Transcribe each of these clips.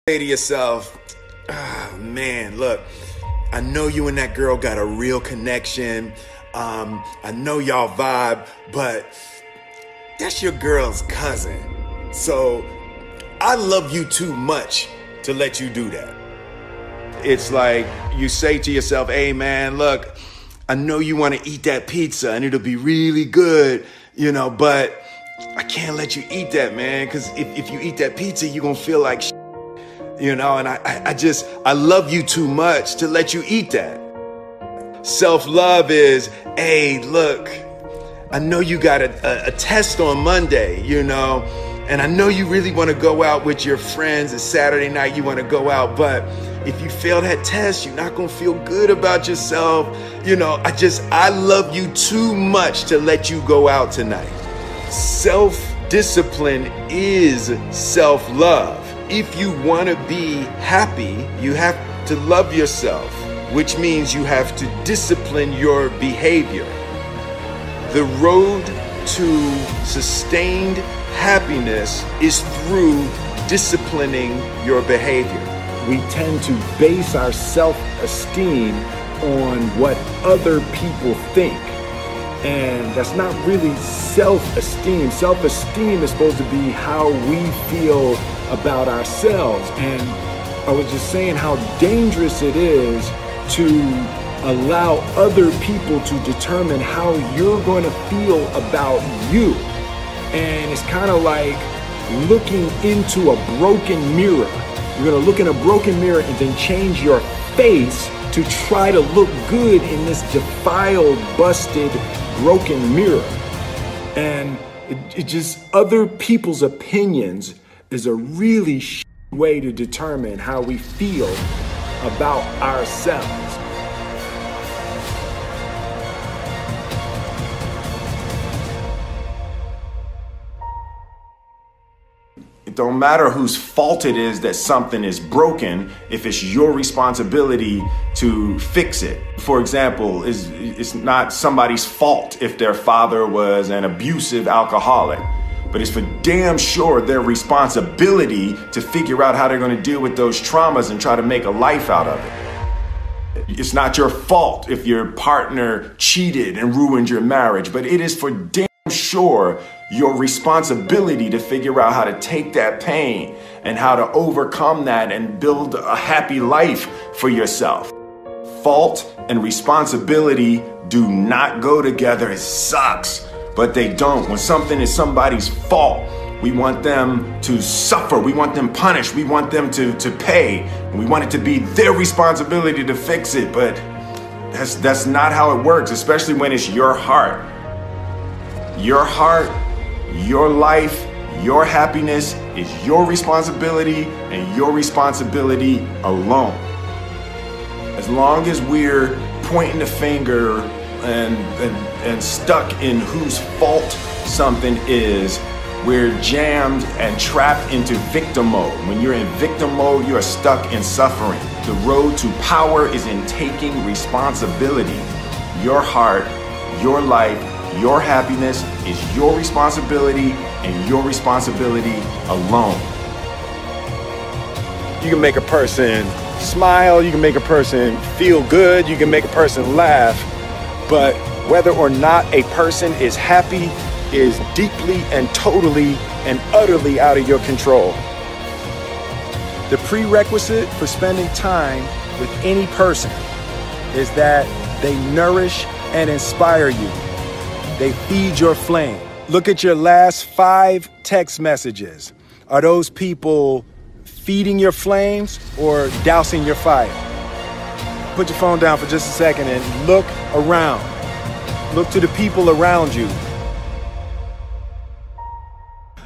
Say to yourself, oh, man, look, I know you and that girl got a real connection. I know y'all vibe, but that's your girl's cousin. So I love you too much to let you do that. It's like you say to yourself, hey man, look, I know you want to eat that pizza and it'll be really good, but I can't let you eat that, man, because if you eat that pizza, you're going to feel like shit. And I love you too much to let you eat that. Self-love is, hey, look, I know you got a test on Monday, and I know you really want to go out with your friends. It's Saturday night, you want to go out, but if you fail that test, you're not going to feel good about yourself. I love you too much to let you go out tonight. Self-discipline is self-love. If you want to be happy, you have to love yourself, which means you have to discipline your behavior. The road to sustained happiness is through disciplining your behavior. We tend to base our self-esteem on what other people think. And that's not really self-esteem. Self-esteem is supposed to be how we feel about ourselves. And I was just saying how dangerous it is to allow other people to determine how you're going to feel about you. And it's kind of like looking into a broken mirror. You're going to look in a broken mirror and then change your face to try to look good in this defiled, busted, broken mirror. And it just, other people's opinions is a really way to determine how we feel about ourselves. It don't matter whose fault it is that something is broken if it's your responsibility to fix it. For example, it's not somebody's fault if their father was an abusive alcoholic, but it's for damn sure their responsibility to figure out how they're going to deal with those traumas and try to make a life out of it. It's not your fault if your partner cheated and ruined your marriage, but it is for damn sure your responsibility to figure out how to take that pain and how to overcome that and build a happy life for yourself. Fault and responsibility do not go together. It sucks, but they don't. When something is somebody's fault, we want them to suffer. We want them punished. We want them to pay. And we want it to be their responsibility to fix it, but that's not how it works, especially when it's your heart. Your heart, your life, your happiness is your responsibility and your responsibility alone. As long as we're pointing the finger and stuck in whose fault something is, we're jammed and trapped into victim mode. When you're in victim mode, you are stuck in suffering. The road to power is in taking responsibility. Your heart, your life, your happiness is your responsibility and your responsibility alone. You can make a person smile, you can make a person feel good, you can make a person laugh, but whether or not a person is happy is deeply and totally and utterly out of your control. The prerequisite for spending time with any person is that they nourish and inspire you. They feed your flame. Look at your last 5 text messages. Are those people feeding your flames or dousing your fire? Put your phone down for just a second and look around. Look to the people around you.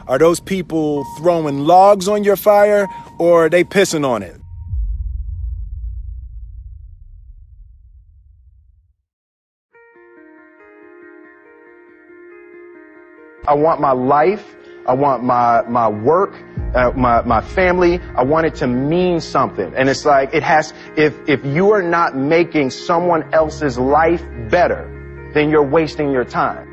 Are those people throwing logs on your fire or are they pissing on it? I want my life, I want my work, my family, I want it to mean something. And it's like, if you are not making someone else's life better, then you're wasting your time.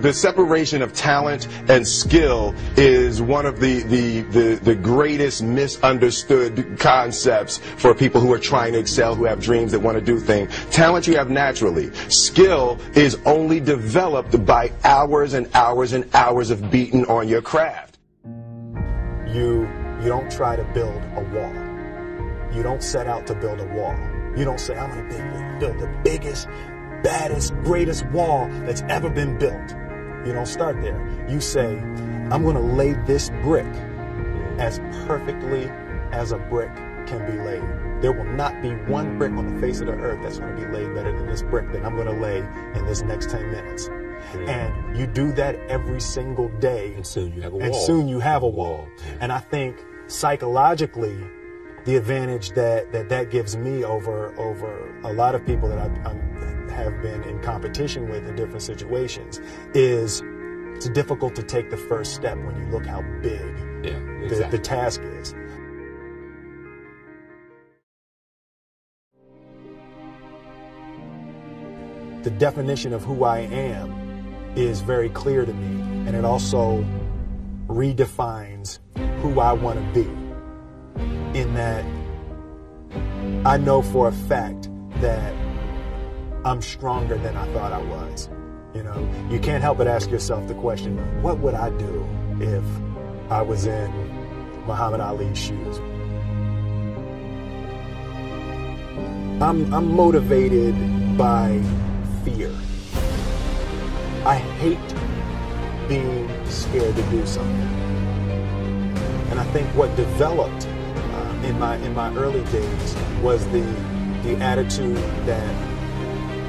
The separation of talent and skill is one of the greatest misunderstood concepts for people who are trying to excel, who have dreams, that want to do things. Talent you have naturally. Skill is only developed by hours and hours and hours of beating on your craft. You don't try to build a wall. You don't set out to build a wall. You don't say, I'm going to build the biggest, baddest, greatest wall that's ever been built. You don't start there. You say, I'm going to lay this brick as perfectly as a brick can be laid. There will not be one brick on the face of the earth that's going to be laid better than this brick that I'm going to lay in this next 10 minutes. And you do that every single day. And soon you have a wall. And soon you have a wall. And I think psychologically, the advantage that gives me over a lot of people that I have been in competition with in different situations is it's difficult to take the first step when you look how big the task is. The definition of who I am is very clear to me, and it also redefines who I want to be, in that I know for a fact that I'm stronger than I thought I was. You know, you can't help but ask yourself the question, what would I do if I was in Muhammad Ali's shoes? I'm motivated by fear. I hate being scared to do something. And I think what developed in my early days was the attitude that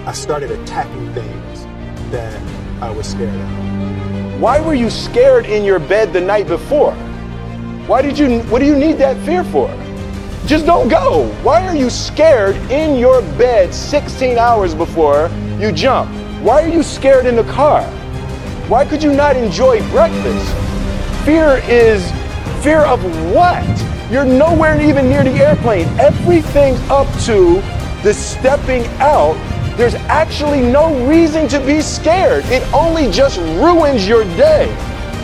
I started attacking things that I was scared of. Why were you scared in your bed the night before? What do you need that fear for? Just don't go. Why are you scared in your bed 16 hours before you jump? Why are you scared in the car? Why could you not enjoy breakfast? Fear is fear of what? You're nowhere even near the airplane. Everything up to the stepping out, there's actually no reason to be scared. It only just ruins your day.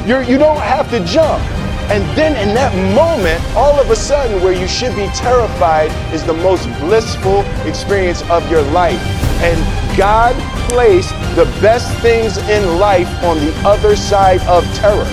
You don't have to jump. And then in that moment, all of a sudden, where you should be terrified is the most blissful experience of your life. And God placed the best things in life on the other side of terror.